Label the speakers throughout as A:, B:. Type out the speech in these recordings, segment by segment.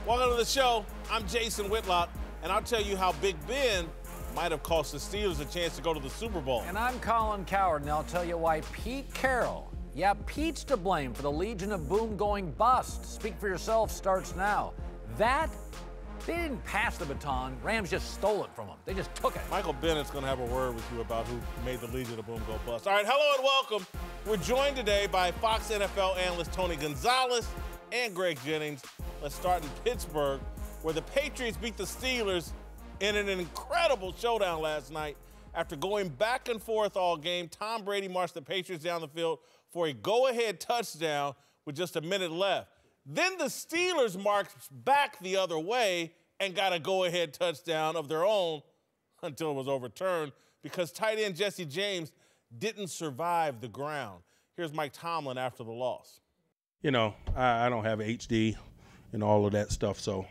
A: Welcome to the show. I'm Jason Whitlock, and I'll tell you how Big Ben might have cost the Steelers a chance to go to the Super Bowl.
B: And I'm Colin Cowherd, and I'll tell you why Pete Carroll, Pete's to blame for the Legion of Boom going bust. Speak for yourself starts now. They didn't pass the baton. Rams just stole it from them. They just took it.
A: Michael Bennett's going to have a word with you about who made the Legion of Boom go bust. All right, hello and welcome. We're joined today by Fox NFL analyst Tony Gonzalez and Greg Jennings. Let's start in Pittsburgh, where the Patriots beat the Steelers in an incredible showdown last night. After going back and forth all game, Tom Brady marched the Patriots down the field for a go-ahead touchdown with just a minute left. Then the Steelers marched back the other way and got a go-ahead touchdown of their own until it was overturned because tight end Jesse James didn't survive the ground. Here's Mike Tomlin after the loss.
C: You know, I don't have HD and all of that stuff, so,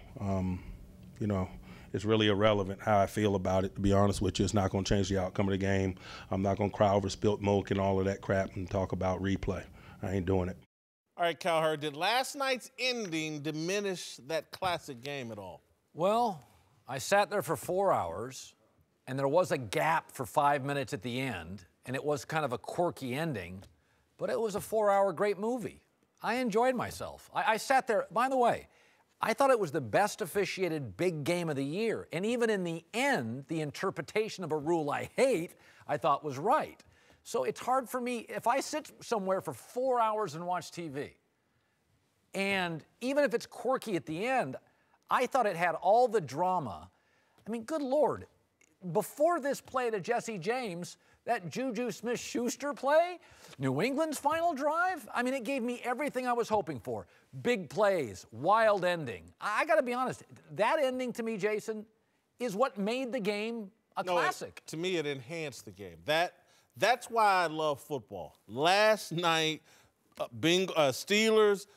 C: you know, it's really irrelevant how I feel about it, to be honest with you. It's not going to change the outcome of the game. I'm not going to cry over spilt milk and all of that crap and talk about replay. I ain't doing it.
A: All right, Cowherd, did last night's ending diminish that classic game at all?
B: Well, I sat there for 4 hours, and there was a gap for 5 minutes at the end, and it was kind of a quirky ending, but it was a 4-hour great movie. I enjoyed myself. I sat there. By the way, I thought it was the best officiated big game of the year, and even in the end, the interpretation of a rule I hate, I thought was right. So it's hard for me, if I sit somewhere for 4 hours and watch TV, and even if it's quirky at the end, I thought it had all the drama. I mean, good Lord, before this play to Jesse James, that Juju Smith-Schuster play, New England's final drive, I mean, it gave me everything I was hoping for. Big plays, wild ending. I got to be honest, that ending to me, Jason, is what made the game a classic.
A: To me, it enhanced the game. That's why I love football. Last night, Steelers,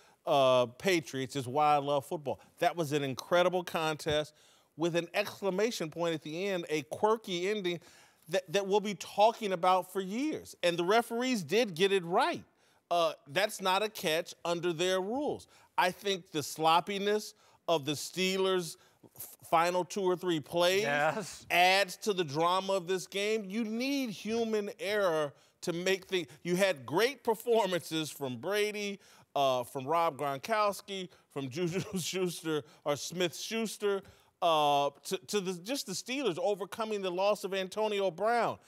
A: Patriots is why I love football. That was an incredible contest with an exclamation point at the end, a quirky ending that we'll be talking about for years. And the referees did get it right. That's not a catch under their rules. I think the sloppiness of the Steelers' final 2 or 3 plays adds to the drama of this game. You need human error to make things. You had great performances from Brady, from Rob Gronkowski, from Juju Schuster or Smith-Schuster, just the Steelers overcoming the loss of Antonio Brown.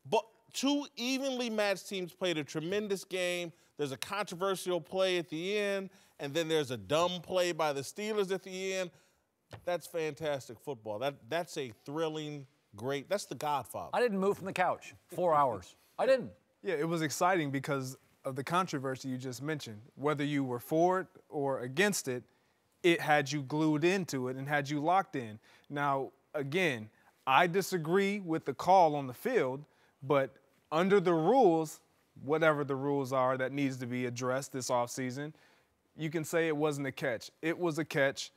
A: But 2 evenly matched teams played a tremendous game. There's a controversial play at the end, and then there's a dumb play by the Steelers at the end. That's fantastic football. That's a thrilling, great, that's the Godfather.
B: I didn't move from the couch 4 hours. I didn't.
D: Yeah, it was exciting because of the controversy you just mentioned. Whether you were for it or against it, it had you glued into it and had you locked in. Now, again, I disagree with the call on the field, but under the rules, whatever the rules are that needs to be addressed this offseason, you can say it wasn't a catch. It was a catch.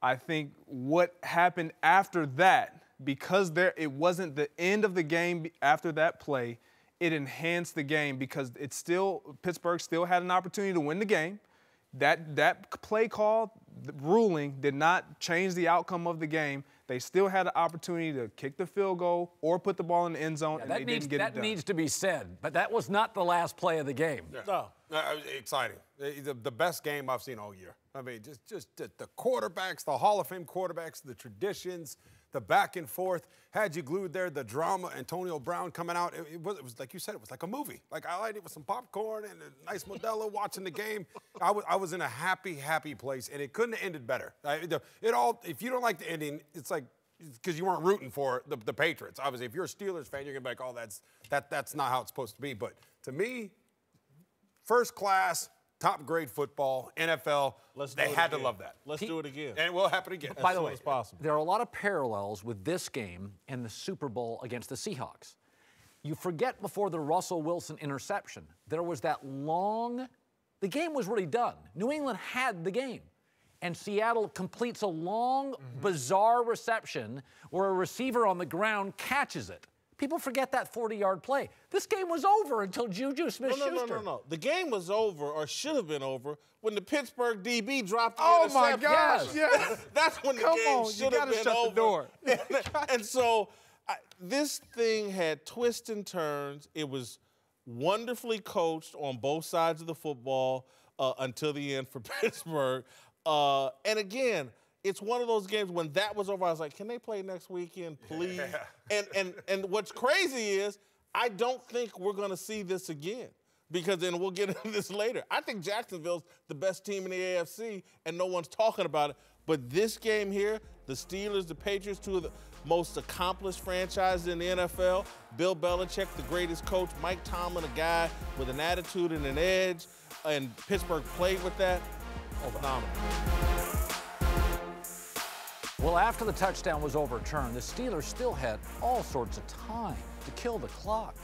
D: I think what happened after that, because it wasn't the end of the game after that play, it enhanced the game because Pittsburgh still had an opportunity to win the game. That play call, the ruling, did not change the outcome of the game. They still had an opportunity to kick the field goal or put the ball in the end zone, and they didn't get it done.
B: That needs to be said, but that was not the last play of the game.
A: No.
E: Exciting. The best game I've seen all year. I mean, just the quarterbacks, the Hall of Fame quarterbacks, the traditions, the back and forth. Had you glued there, the drama, Antonio Brown coming out. It was like you said, it was like a movie. Like I liked it with some popcorn and a nice Modelo watching the game. I was in a happy place, and it couldn't have ended better. If you don't like the ending, it's like because you weren't rooting for the Patriots. Obviously, if you're a Steelers fan, you're gonna be like, oh, that's not how it's supposed to be. But to me, first class, top grade football, NFL. They had to love that.
A: Let's do it again.
E: And it will happen again.
B: By the way,
A: as possible.
B: There are a lot of parallels with this game and the Super Bowl against the Seahawks. You forget before the Russell Wilson interception, there was that the game was really done. New England had the game. And Seattle completes a long, bizarre reception where a receiver on the ground catches it. People forget that 40-yard play. This game was over until Juju Smith-Schuster.
A: No. The game was over, or should have been over, when the Pittsburgh DB dropped the
D: Oh, my
A: interception.
D: gosh, yes.
A: That's when the game should have been
D: shut
A: over.
D: the door.
A: And so this thing had twists and turns. It was wonderfully coached on both sides of the football until the end for Pittsburgh. And again, it's one of those games when that was over, I was like, can they play next weekend, please? Yeah. And what's crazy is I don't think we're going to see this again because then we'll get into this later. I think Jacksonville's the best team in the AFC, and no one's talking about it. But this game here, the Steelers, the Patriots, two of the most accomplished franchises in the NFL. Bill Belichick, the greatest coach. Mike Tomlin, a guy with an attitude and an edge. And Pittsburgh played with that. Phenomenal.
B: Well, after the touchdown was overturned, the Steelers still had all sorts of time to kill the clock,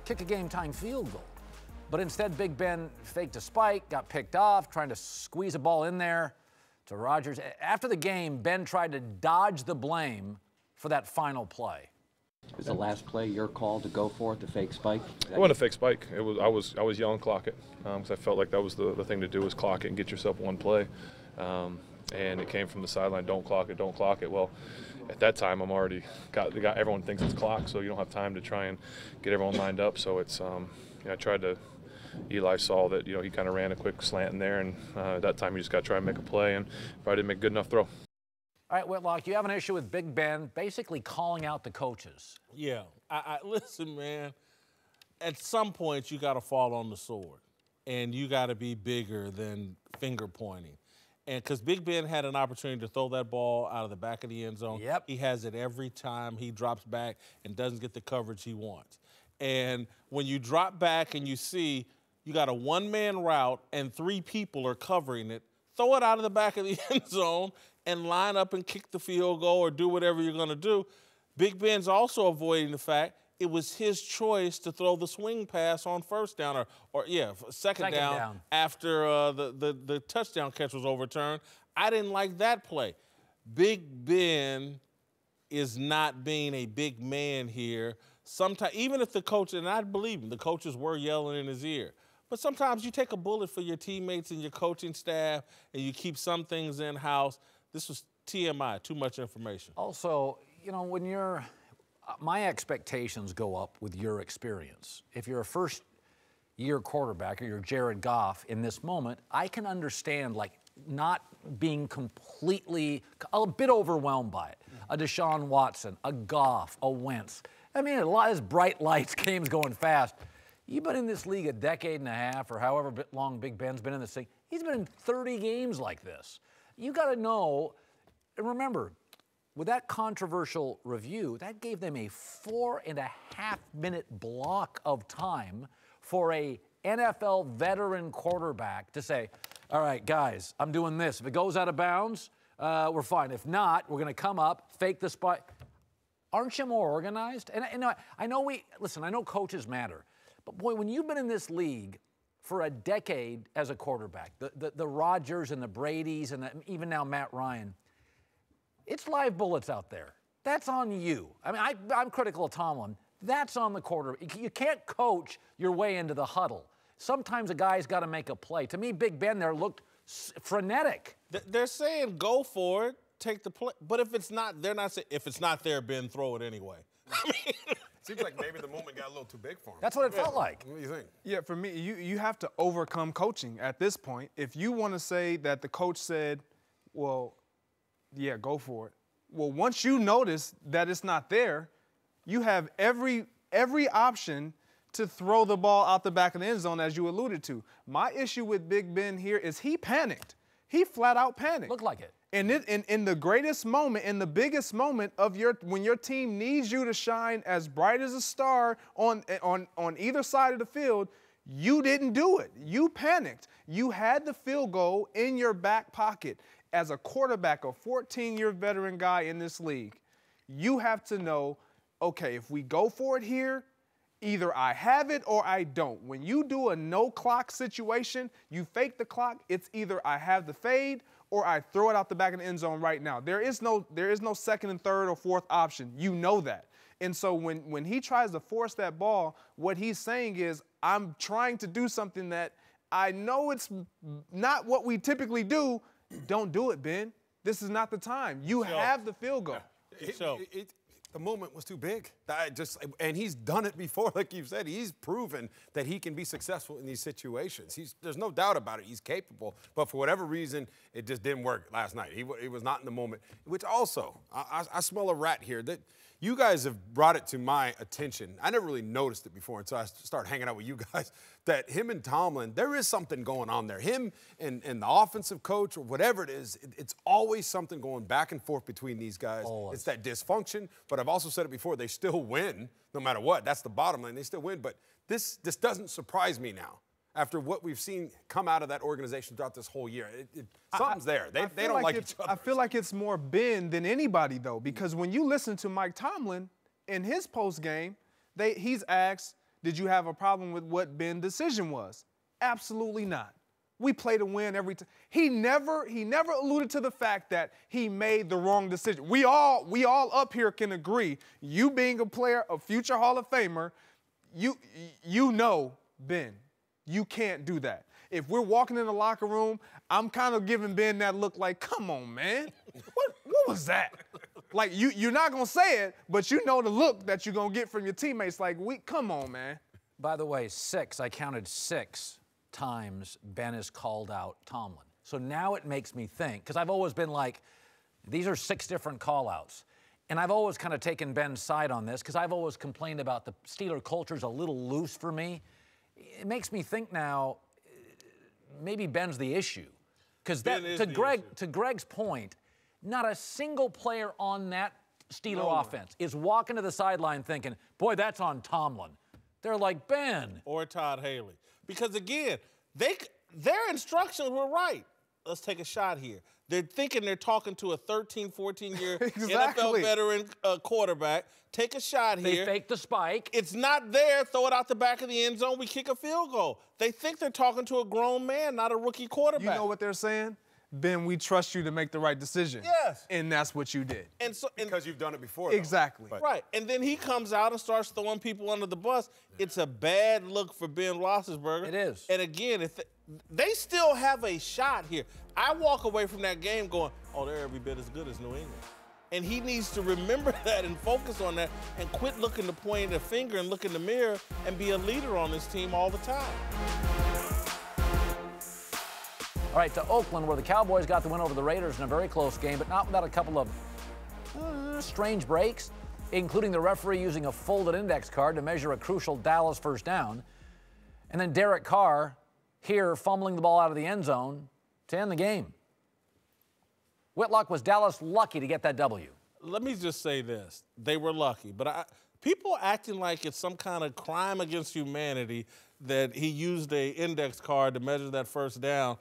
B: kick a game-time field goal. But instead, Big Ben faked a spike, got picked off, trying to squeeze a ball in there to Rodgers. After the game, Ben tried to dodge the blame for that final play.
F: Was the last play your call to go for it, the fake spike?
G: It wasn't a fake spike. It was I was yelling clock it because I felt like that was the thing to do was clock it and get yourself one play. And it came from the sideline, don't clock it, don't clock it. Well, at that time, I'm already got everyone thinks it's clock, so you don't have time to try and get everyone lined up. So it's I tried to. Eli saw that he kind of ran a quick slant in there, and at that time you just got to try and make a play, and probably didn't make a good enough throw.
B: All right, Whitlock, you have an issue with Big Ben basically calling out the coaches.
A: Yeah. I listen, man, at some point you got to fall on the sword, and you got to be bigger than finger pointing. And because Big Ben had an opportunity to throw that ball out of the back of the end zone.
B: Yep.
A: He has it every time he drops back and doesn't get the coverage he wants. And when you drop back and you see you got a one-man route and three people are covering it, throw it out of the back of the end zone and line up and kick the field goal or do whatever you're going to do. Big Ben's also avoiding the fact it was his choice to throw the swing pass on first down or second down after the touchdown catch was overturned. I didn't like that play. Big Ben is not being a big man here. Sometimes, even if the coach, and I believe him, the coaches were yelling in his ear. But sometimes you take a bullet for your teammates and your coaching staff, and you keep some things in-house. This was TMI, too much information.
B: Also, when you're my expectations go up with your experience. If you're a first-year quarterback or you're Jared Goff in this moment, I can understand, not being completely a bit overwhelmed by it. A Deshaun Watson, a Goff, a Wentz. I mean, a lot of this bright lights, games going fast. You've been in this league a decade and a half or however long Big Ben's been in this thing. He's been in 30 games like this. You got to know, and remember, with that controversial review, that gave them a 4.5-minute block of time for a NFL veteran quarterback to say, all right, guys, I'm doing this. If it goes out of bounds, we're fine. If not, we're going to come up, fake the spot. Aren't you more organized? And I know I know coaches matter. But, boy, when you've been in this league for a decade as a quarterback, the Rodgers and the Bradys and even now Matt Ryan, it's live bullets out there. That's on you. I mean, I'm critical of Tomlin. That's on the quarterback. You can't coach your way into the huddle. Sometimes a guy's got to make a play. To me, Big Ben there looked frenetic.
A: They're saying go for it, take the play. But if it's not, they're not saying, if it's not there, Ben, throw it anyway. I mean,
E: seems like maybe the moment got a little too big for him.
B: That's what it felt like.
E: What do you think?
D: Yeah, for me, you have to overcome coaching at this point. If you want to say that the coach said, well, yeah, go for it. Well, once you notice that it's not there, you have every option to throw the ball out the back of the end zone, as you alluded to. My issue with Big Ben here is he panicked. He flat out panicked.
B: Looked like it.
D: And in the greatest moment, in the biggest moment of when your team needs you to shine as bright as a star on either side of the field, you didn't do it. You panicked. You had the field goal in your back pocket. As a quarterback, a 14-year veteran guy in this league, you have to know, okay, if we go for it here, either I have it or I don't. When you do a no-clock situation, you fake the clock, it's either I have the fade or I throw it out the back of the end zone right now. There is no second and third or fourth option. You know that. And so when he tries to force that ball, what he's saying is, I'm trying to do something that I know it's not what we typically do. Don't do it, Ben. This is not the time. You have the field goal.
E: The moment was too big. And he's done it before, like you've said. He's proven that he can be successful in these situations. There's no doubt about it. He's capable. But for whatever reason, it just didn't work last night. He was not in the moment. Which also, I smell a rat here. That you guys have brought it to my attention. I never really noticed it before until I started hanging out with you guys, that him and Tomlin, there is something going on there. Him and the offensive coach or whatever it is, it's always something going back and forth between these guys. Always. It's that dysfunction, but I've also said it before, they still win no matter what. That's the bottom line. They still win, but this doesn't surprise me now. After what we've seen come out of that organization throughout this whole year, something's there. They don't like each other.
D: I feel like it's more Ben than anybody, though, because when you listen to Mike Tomlin in his postgame, he's asked, did you have a problem with what Ben's decision was? Absolutely not. We play to win every time. He never alluded to the fact that he made the wrong decision. We all up here can agree, you being a player, a future Hall of Famer, you know, Ben, you can't do that. If we're walking in the locker room, I'm kind of giving Ben that look like, come on, man. What was that? Like, you're not going to say it, but you know the look that you're going to get from your teammates. Like, come on, man.
B: By the way, I counted 6 times Ben has called out Tomlin. So now it makes me think, because I've always been like, these are 6 different call-outs. And I've always kind of taken Ben's side on this, because I've always complained about the Steeler culture's a little loose for me. It makes me think now, maybe Ben's the issue. Because to Greg's point, not a single player on that Steeler offense is walking to the sideline thinking, boy, that's on Tomlin. They're like, Ben.
A: Or Todd Haley. Because, again, their instructions were right. Let's take a shot here. They're thinking they're talking to a 13, 14-year NFL veteran quarterback. Take a shot here.
B: They fake the spike.
A: It's not there. Throw it out the back of the end zone. We kick a field goal. They think they're talking to a grown man, not a rookie quarterback.
D: You know what they're saying? Ben, we trust you to make the right decision.
A: Yes.
D: And that's what you did.
E: Because you've done it before.
D: Exactly.
A: Right. And then he comes out and starts throwing people under the bus. It's a bad look for Ben Roethlisberger.
B: It is.
A: And again, they still have a shot here. I walk away from that game going, oh, they're every bit as good as New England. And he needs to remember that and focus on that and quit looking to point a finger and look in the mirror and be a leader on this team all the time.
B: All right, to Oakland, where the Cowboys got the win over the Raiders in a very close game, but not without a couple of strange breaks, including the referee using a folded index card to measure a crucial Dallas first down. And then Derek Carr here fumbling the ball out of the end zone to end the game. Whitlock, was Dallas lucky to get that W?
A: Let me just say this. They were lucky, but people acting like it's some kind of crime against humanity that he used an index card to measure that first down.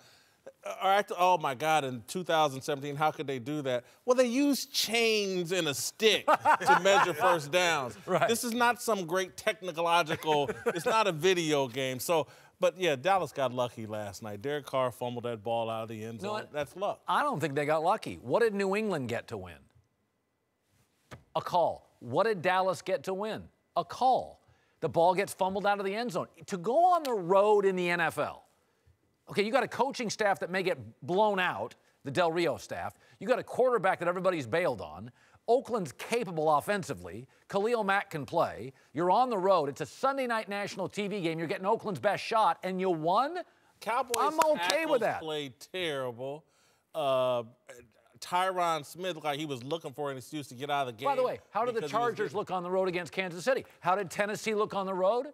A: Oh, my God, in 2017, how could they do that? Well, they used chains and a stick to measure first downs.
B: Right.
A: This is not some great technological, it's not a video game. So, but, yeah, Dallas got lucky last night. Derek Carr fumbled that ball out of the end zone. That's luck.
B: I don't think they got lucky. What did New England get to win? A call. What did Dallas get to win? A call. The ball gets fumbled out of the end zone. To go on the road in the NFL, okay, you got a coaching staff that may get blown out, the Del Rio staff. You got a quarterback that everybody's bailed on. Oakland's capable offensively. Khalil Mack can play. You're on the road. It's a Sunday night national TV game. You're getting Oakland's best shot, and you won?
A: Cowboys
B: I'm okay with that.
A: Played terrible. Tyron Smith looked like he was looking for an excuse to get out of the game.
B: By the way, how did the Chargers look on the road against Kansas City? How did Tennessee look on the road?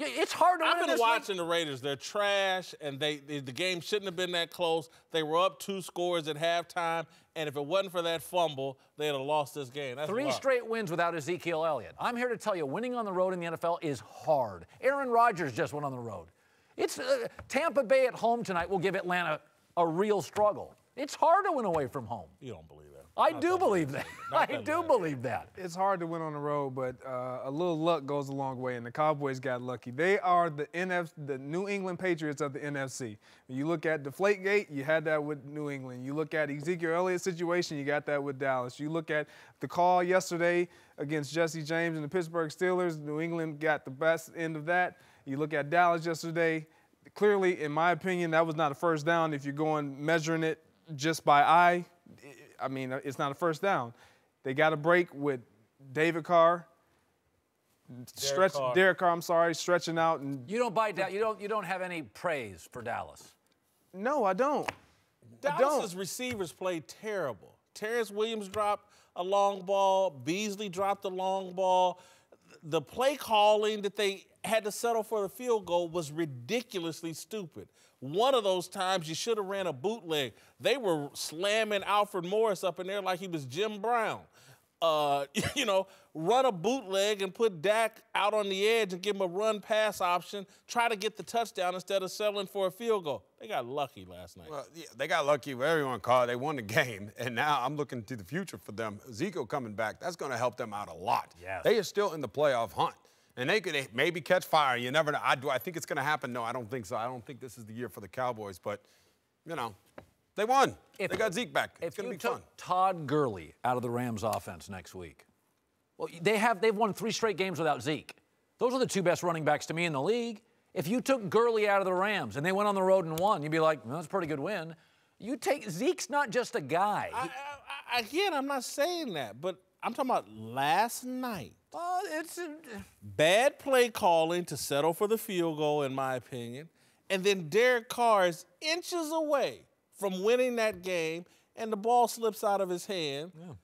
B: It's hard to win.
A: I've been watching the Raiders. They're trash, and the game shouldn't have been that close. They were up 2 scores at halftime, and if it wasn't for that fumble, they'd have lost this game. That's
B: 3 straight wins without Ezekiel Elliott. I'm here to tell you, winning on the road in the NFL is hard. Aaron Rodgers just went on the road. It's Tampa Bay at home tonight will give Atlanta a real struggle. It's hard to win away from home.
A: You don't believe that.
B: I do believe that. I do believe that.
D: It's hard to win on the road, but a little luck goes a long way, and the Cowboys got lucky. They are the New England Patriots of the NFC. When you look at Deflategate, you had that with New England. You look at Ezekiel Elliott's situation, you got that with Dallas. You look at the call yesterday against Jesse James and the Pittsburgh Steelers, New England got the best end of that. You look at Dallas yesterday, clearly, in my opinion, that was not a first down if you're going measuring it just by eye. I mean, it's not a first down. They got a break with Derek Carr, stretching out. And
B: you don't buy that. You don't have any praise for Dallas.
D: No, I don't.
A: Dallas's receivers played terrible. Terrence Williams dropped a long ball. Beasley dropped a long ball. The play calling that they had to settle for the field goal was ridiculously stupid. One of those times you should have ran a bootleg. They were slamming Alfred Morris up in there like he was Jim Brown. Run a bootleg and put Dak out on the edge and give him a run-pass option, try to get the touchdown instead of settling for a field goal. They got lucky last night.
E: Well, yeah, they got lucky, whatever you want to call it. They won the game, and now I'm looking to the future for them. Ezekiel coming back, that's going to help them out a lot.
B: Yes.
E: They are still in the playoff hunt, and they could maybe catch fire. You never know. Do I think it's going to happen? No, I don't think so. I don't think this is the year for the Cowboys, but, they won. They got Zeke back. It's going to be fun.
B: If you took Todd Gurley out of the Rams offense next week, well, they've won 3 straight games without Zeke. Those are the 2 best running backs to me in the league. If you took Gurley out of the Rams and they went on the road and won, you'd be like, well, that's a pretty good win. Zeke's not just a guy.
A: Again, I'm not saying that, but I'm talking about last night.
B: It's
A: bad play calling to settle for the field goal, in my opinion, and then Derek Carr is inches away from winning that game, and the ball slips out of his hand. Yeah.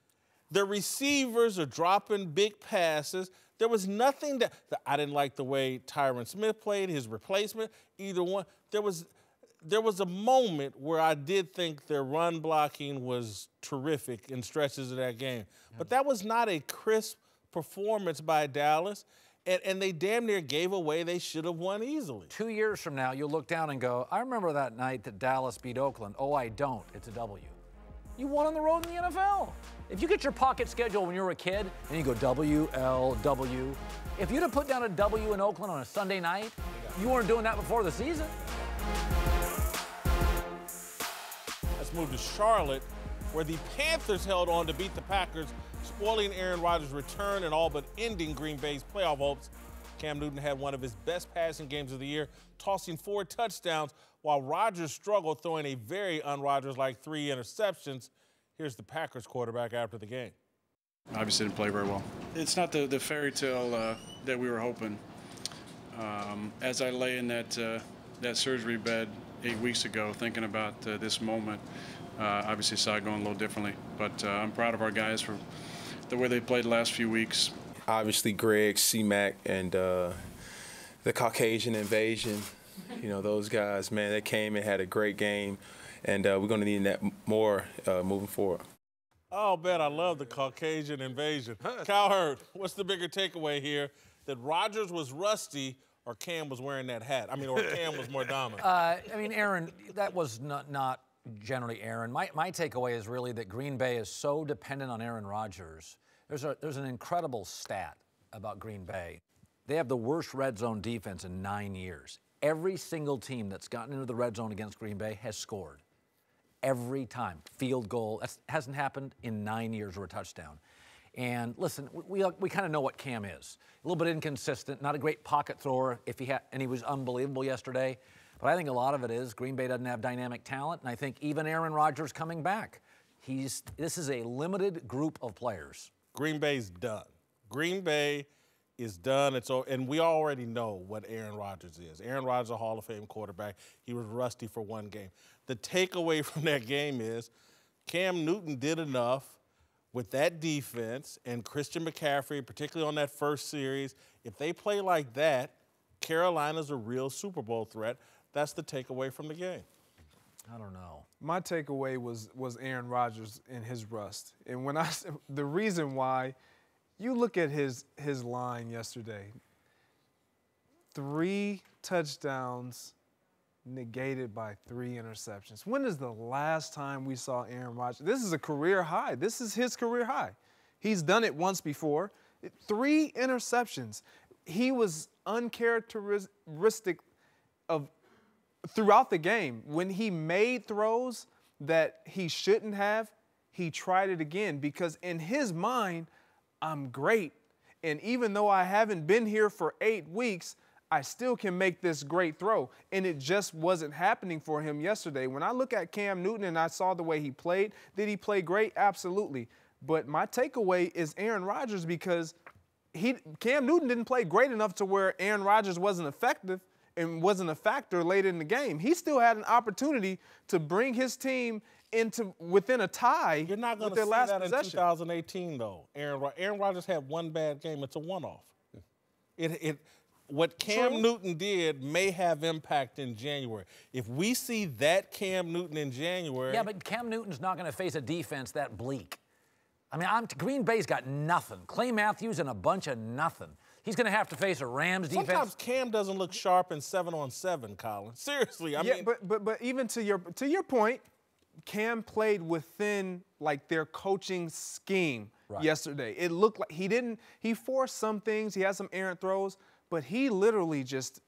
A: The receivers are dropping big passes. There was nothing that I didn't like the way Tyron Smith played, his replacement, either one. There was a moment where I did think their run blocking was terrific in stretches of that game. Yeah. But that was not a crisp performance by Dallas, and they damn near gave away. They should have won easily.
B: 2 years from now, you'll look down and go, I remember that night that Dallas beat Oakland. Oh, I don't. It's a W. You won on the road in the NFL. If you get your pocket schedule when you were a kid and you go W, L, W, if you'd have put down a W in Oakland on a Sunday night, you weren't doing that before the season.
A: Let's move to Charlotte, where the Panthers held on to beat the Packers, spoiling Aaron Rodgers' return and all but ending Green Bay's playoff hopes. Cam Newton had one of his best passing games of the year, tossing 4 touchdowns, while Rodgers struggled throwing a very un-Rodgers-like 3 interceptions. Here's the Packers quarterback after the game.
H: Obviously didn't play very well. It's not the fairy tale that we were hoping. As I lay in that surgery bed 8 weeks ago thinking about this moment, obviously saw it going a little differently. But I'm proud of our guys for the way they played the last few weeks.
I: Obviously Greg, C-Mac, and the Caucasian invasion. Those guys, man, they came and had a great game, and we're going to need that more moving forward.
A: Oh, man, I love the Caucasian invasion. Cowherd, what's the bigger takeaway here? That Rodgers was rusty or Cam was wearing that hat? Or Cam was more dominant?
B: Aaron, that was not generally Aaron. My takeaway is really that Green Bay is so dependent on Aaron Rodgers. There's an incredible stat about Green Bay. They have the worst red zone defense in 9 years. Every single team that's gotten into the red zone against Green Bay has scored. Every time. Field goal. That hasn't happened in 9 years or a touchdown. And listen, we kind of know what Cam is. A little bit inconsistent, not a great pocket thrower, and he was unbelievable yesterday. But I think a lot of it is Green Bay doesn't have dynamic talent, and I think even Aaron Rodgers coming back, this is a limited group of players.
A: Green Bay's done. Green Bay is done. And we already know what Aaron Rodgers is. Aaron Rodgers is a Hall of Fame quarterback. He was rusty for one game. The takeaway from that game is Cam Newton did enough with that defense and Christian McCaffrey, particularly on that first series. If they play like that, Carolina's a real Super Bowl threat. That's the takeaway from the game.
B: I don't know.
D: My takeaway was Aaron Rodgers and his rust. And the reason why, you look at his line yesterday, 3 touchdowns negated by 3 interceptions. When is the last time we saw Aaron Rodgers? This is a career high. This is his career high. He's done it once before. 3 interceptions. He was uncharacteristic of throughout the game. When he made throws that he shouldn't have, he tried it again because in his mind, I'm great. And even though I haven't been here for 8 weeks, I still can make this great throw. And it just wasn't happening for him yesterday. When I look at Cam Newton and I saw the way he played, did he play great? Absolutely. But my takeaway is Aaron Rodgers because Cam Newton didn't play great enough to where Aaron Rodgers wasn't effective and wasn't a factor late in the game. He still had an opportunity to bring his team into within a tie.
A: You're not going
D: with
A: to
D: their
A: see
D: last
A: that
D: possession.
A: in 2018, though. Aaron Rodgers had one bad game. It's a one-off. What Cam Newton did may have impact in January. If we see that Cam Newton in January.
B: Yeah, but Cam Newton's not going to face a defense that bleak. I mean, Green Bay's got nothing. Clay Matthews and a bunch of nothing. He's going to have to face a Rams defense.
A: Sometimes Cam doesn't look sharp in 7-on-7, Colin. Seriously, I mean.
D: But even to your point, Cam played within like their coaching scheme yesterday. It looked like he forced some things. He had some errant throws, but he literally just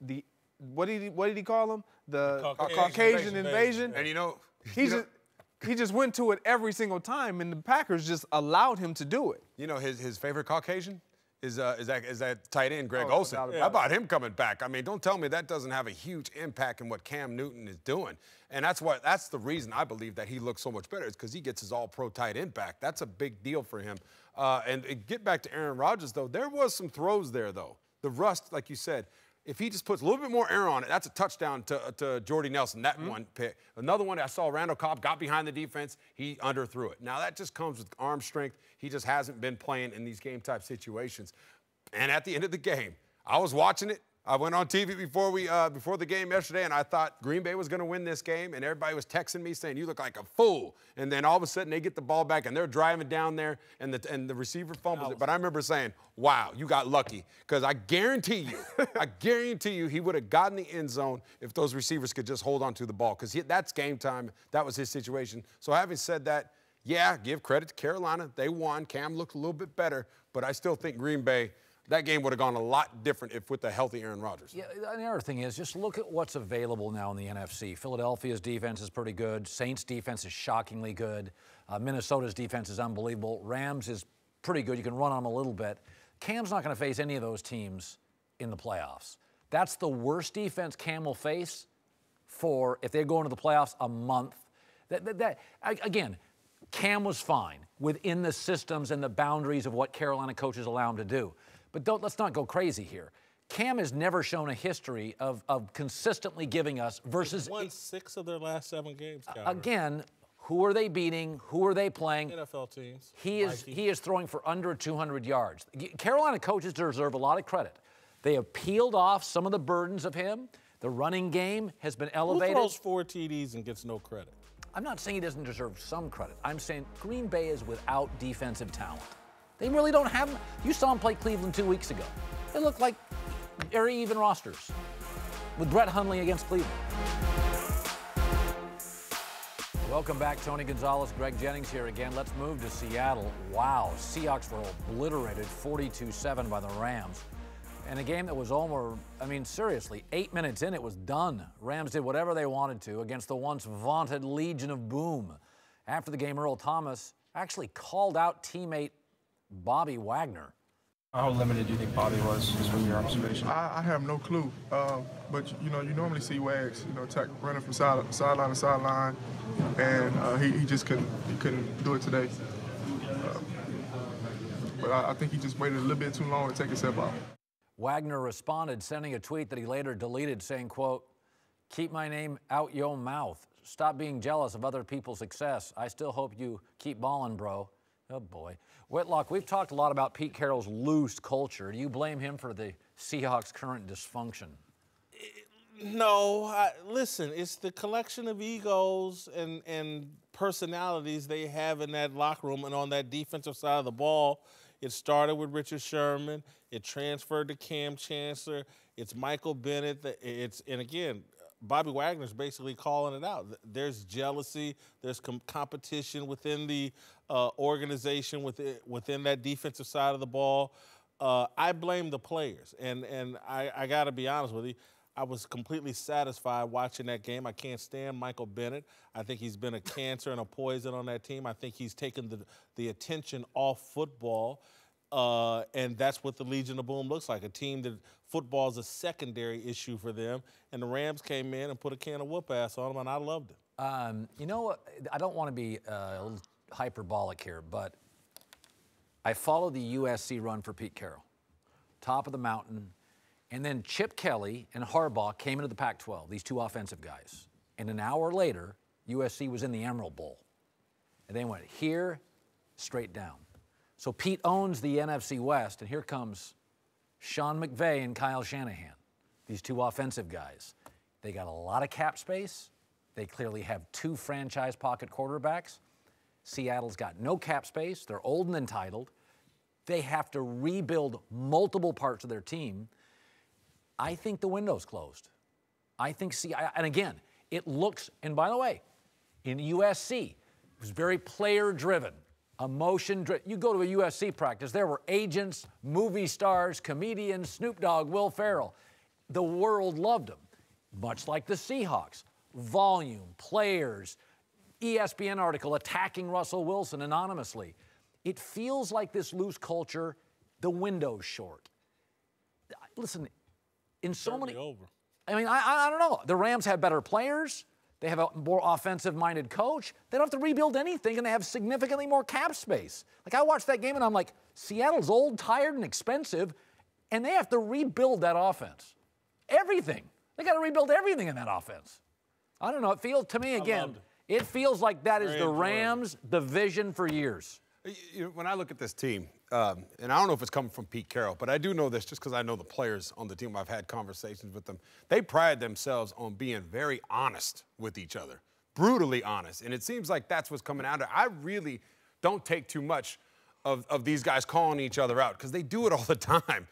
D: what did he call them? The Caucasian invasion.
E: And you know,
D: he just went to it every single time, and the Packers just allowed him to do it.
E: You know, his favorite Caucasian is that tight end, Greg Olsen. How about him coming back? I mean, don't tell me that doesn't have a huge impact in what Cam Newton is doing. And that's the reason I believe that he looks so much better is because he gets his all-pro tight end back. That's a big deal for him. And get back to Aaron Rodgers, though. There was some throws there, though. The rust, like you said, if he just puts a little bit more air on it, that's a touchdown to Jordy Nelson, that one pick. Another one, I saw Randall Cobb got behind the defense. He underthrew it. Now, that just comes with arm strength. He just hasn't been playing in these game-type situations. And at the end of the game, I was watching it. I went on TV before the game yesterday, and I thought Green Bay was going to win this game, and everybody was texting me saying, you look like a fool. And then all of a sudden, they get the ball back, and they're driving down there, and the receiver fumbles it. But I remember saying, wow, you got lucky, because I guarantee you he would have gotten the end zone if those receivers could just hold on to the ball, because that's game time. That was his situation. So having said that, yeah, give credit to Carolina. They won. Cam looked a little bit better, but I still think Green Bay, that game would have gone a lot different if with a healthy Aaron Rodgers.
B: Yeah, the other thing is just look at what's available now in the NFC. Philadelphia's defense is pretty good. Saints' defense is shockingly good. Minnesota's defense is unbelievable. Rams is pretty good. You can run on them a little bit. Cam's not going to face any of those teams in the playoffs. That's the worst defense Cam will face for, if they go into the playoffs, a month. Again, Cam was fine within the systems and the boundaries of what Carolina coaches allow him to do. But let's not go crazy here. Cam has never shown a history of consistently giving us versus.
A: He's won 6 of their last 7 games.
B: Again, who are they beating? Who are they playing?
A: NFL teams.
B: He is throwing for under 200 yards. Carolina coaches deserve a lot of credit. They have peeled off some of the burdens of him. The running game has been elevated.
A: Who throws 4 TDs and gets no credit?
B: I'm not saying he doesn't deserve some credit. I'm saying Green Bay is without defensive talent. They really don't have them. You saw them play Cleveland 2 weeks ago. They look like very even rosters with Brett Hundley against Cleveland. Welcome back, Tony Gonzalez, Greg Jennings here again. Let's move to Seattle. Wow, Seahawks were obliterated 42-7 by the Rams. And a game that was almost, I mean, seriously, 8 minutes in, it was done. Rams did whatever they wanted to against the once vaunted Legion of Boom. After the game, Earl Thomas actually called out teammate Bobby Wagner.
J: How limited do you think Bobby was, just from your observation?
K: I have no clue. But, you know, you normally see Wags, you know, running from sideline to sideline, and he just couldn't do it today. But I think he just waited a little bit too long to take a step out.
B: Wagner responded, sending a tweet that he later deleted, saying, quote, "Keep my name out your mouth. Stop being jealous of other people's success. I still hope you keep balling, bro." Oh, boy. Whitlock, we've talked a lot about Pete Carroll's loose culture. Do you blame him for the Seahawks' current dysfunction?
A: No. Listen, it's the collection of egos and personalities they have in that locker room and on that defensive side of the ball. It started with Richard Sherman. It transferred to Cam Chancellor. It's Michael Bennett. And again, Bobby Wagner's basically calling it out. There's jealousy, there's competition within the organization, within that defensive side of the ball. I blame the players, and I got to be honest with you. I was completely satisfied watching that game. I can't stand Michael Bennett. I think he's been a cancer and a poison on that team. I think he's taken the attention off football, and that's what the Legion of Boom looks like, a team that football is a secondary issue for them. And the Rams came in and put a can of whoop ass on them, and I loved it.
B: You know what? I don't want to be a little hyperbolic here, but I followed the USC run for Pete Carroll, top of the mountain. And then Chip Kelly and Harbaugh came into the Pac-12, these two offensive guys. And an hour later, USC was in the Emerald Bowl. And they went here, straight down. So Pete owns the NFC West, and here comes Sean McVay and Kyle Shanahan, these two offensive guys. They got a lot of cap space. They clearly have two franchise pocket quarterbacks. Seattle's got no cap space. They're old and entitled. They have to rebuild multiple parts of their team. I think the window's closed. I think and again, it looks, and by the way, in USC, it was very player-driven, emotion-driven. You go to a USC practice, there were agents, movie stars, comedians, Snoop Dogg, Will Ferrell. The world loved them, much like the Seahawks. Volume, players, ESPN article attacking Russell Wilson anonymously. It feels like this loose culture, the window's short. Listen, in so many, I mean, I don't know. The Rams have better players. They have a more offensive-minded coach. They don't have to rebuild anything, and they have significantly more cap space. Like, I watched that game, and I'm like, Seattle's old, tired, and expensive, and they have to rebuild that offense. Everything. They got to rebuild everything in that offense. I don't know. It feels, to me, again, it feels like that is the Rams' division for years.
E: When I look at this team, and I don't know if it's coming from Pete Carroll, but I do know this just because I know the players on the team. I've had conversations with them. They pride themselves on being very honest with each other, brutally honest. And it seems like that's what's coming out of it. I really don't take too much of these guys calling each other out because they do it all the time.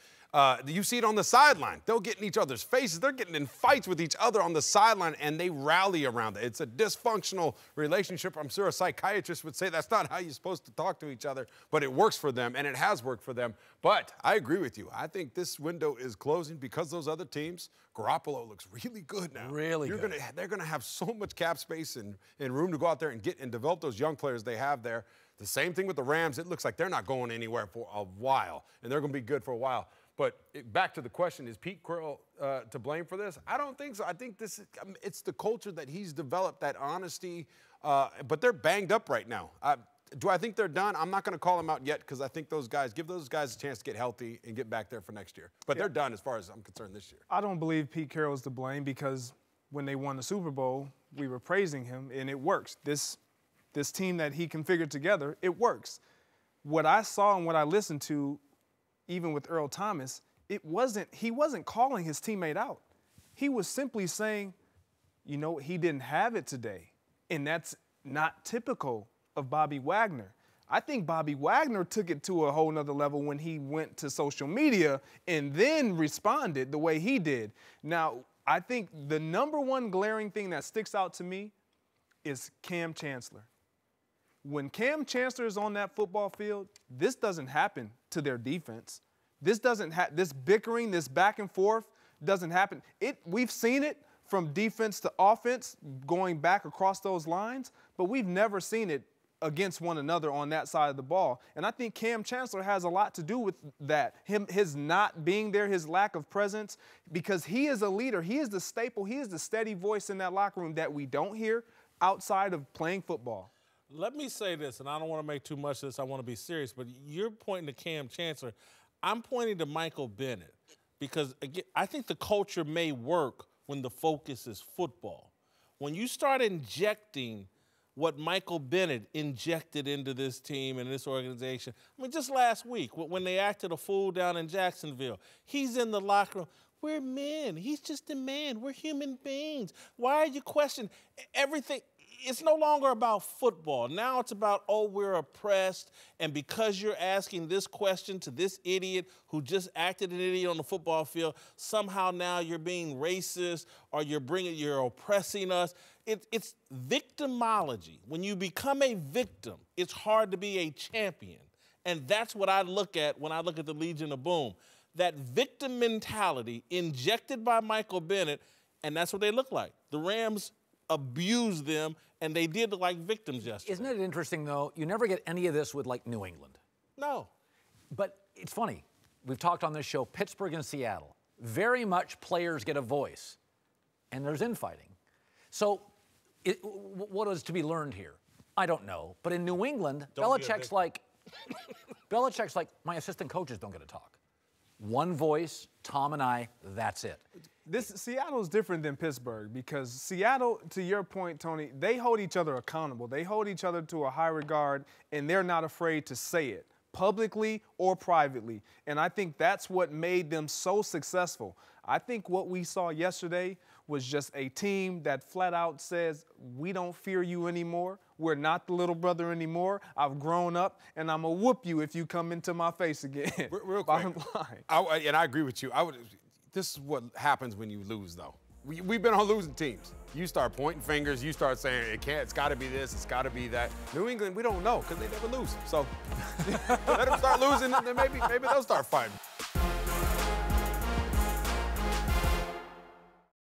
E: You see it on the sideline. They'll get in each other's faces. They're getting in fights with each other on the sideline, and they rally around it. It's a dysfunctional relationship. I'm sure a psychiatrist would say that's not how you're supposed to talk to each other, but it works for them, and it has worked for them. But I agree with you. I think this window is closing because those other teams, Garoppolo looks really good now.
B: Really good.
E: They're going to have so much cap space and room to go out there and get and develop those young players they have there. The same thing with the Rams. It looks like they're not going anywhere for a while, and they're going to be good for a while. But back to the question, is Pete Carroll to blame for this? I don't think so. I think it's the culture that he's developed, that honesty. But they're banged up right now. Do I think they're done? I'm not going to call them out yet because I think give those guys a chance to get healthy and get back there for next year. But they're done as far as I'm concerned this year.
D: I don't believe Pete Carroll's to blame because when they won the Super Bowl, we were praising him, and it works. This team that he configured together, it works. What I saw and what I listened to, even with Earl Thomas, he wasn't calling his teammate out. He was simply saying, you know, he didn't have it today. And that's not typical of Bobby Wagner. I think Bobby Wagner took it to a whole nother level when he went to social media and then responded the way he did. Now, I think the number one glaring thing that sticks out to me is Cam Chancellor. When Cam Chancellor is on that football field, this doesn't happen to their defense. This bickering, this back and forth doesn't happen. We've seen it from defense to offense going back across those lines, but we've never seen it against one another on that side of the ball. And I think Cam Chancellor has a lot to do with that. His not being there, his lack of presence, because he is a leader. He is the staple. He is the steady voice in that locker room that we don't hear outside of playing football.
A: Let me say this, and I don't want to make too much of this. I want to be serious, but you're pointing to Cam Chancellor. I'm pointing to Michael Bennett because, again, I think the culture may work when the focus is football. When you start injecting what Michael Bennett injected into this team and this organization, I mean, just last week when they acted a fool down in Jacksonville, he's in the locker room. We're men. He's just a man. We're human beings. Why are you questioning everything? it's no longer about football. Now it's about, oh, we're oppressed, and because you're asking this question to this idiot who just acted an idiot on the football field, somehow now you're being racist or you're oppressing us. It's victimology. When you become a victim, it's hard to be a champion. And that's what I look at when I look at the Legion of Boom. That victim mentality injected by Michael Bennett, and that's what they look like. The Rams abused them, and they did look like victims yesterday.
B: Isn't it interesting, though? You never get any of this with, like, New England.
A: No.
B: But it's funny. We've talked on this show, Pittsburgh and Seattle. Very much players get a voice, and there's infighting. So what is to be learned here? I don't know. But in New England, Belichick's like, my assistant coaches don't get to talk. One voice, Tom and I, that's it.
D: Seattle's different than Pittsburgh because Seattle, to your point, Tony, they hold each other accountable. They hold each other to a high regard, and they're not afraid to say it, publicly or privately. And I think that's what made them so successful. I think what we saw yesterday was just a team that flat out says, we don't fear you anymore. We're not the little brother anymore. I've grown up, and I'm going to whoop you if you come into my face again.
E: Real quick.
D: Bottom line.
E: And I agree with you. This is what happens when you lose, though. We've been on losing teams. You start pointing fingers. You start saying, it's got to be this. It's got to be that. New England, we don't know because they never lose. So let them start losing, and then maybe they'll start fighting.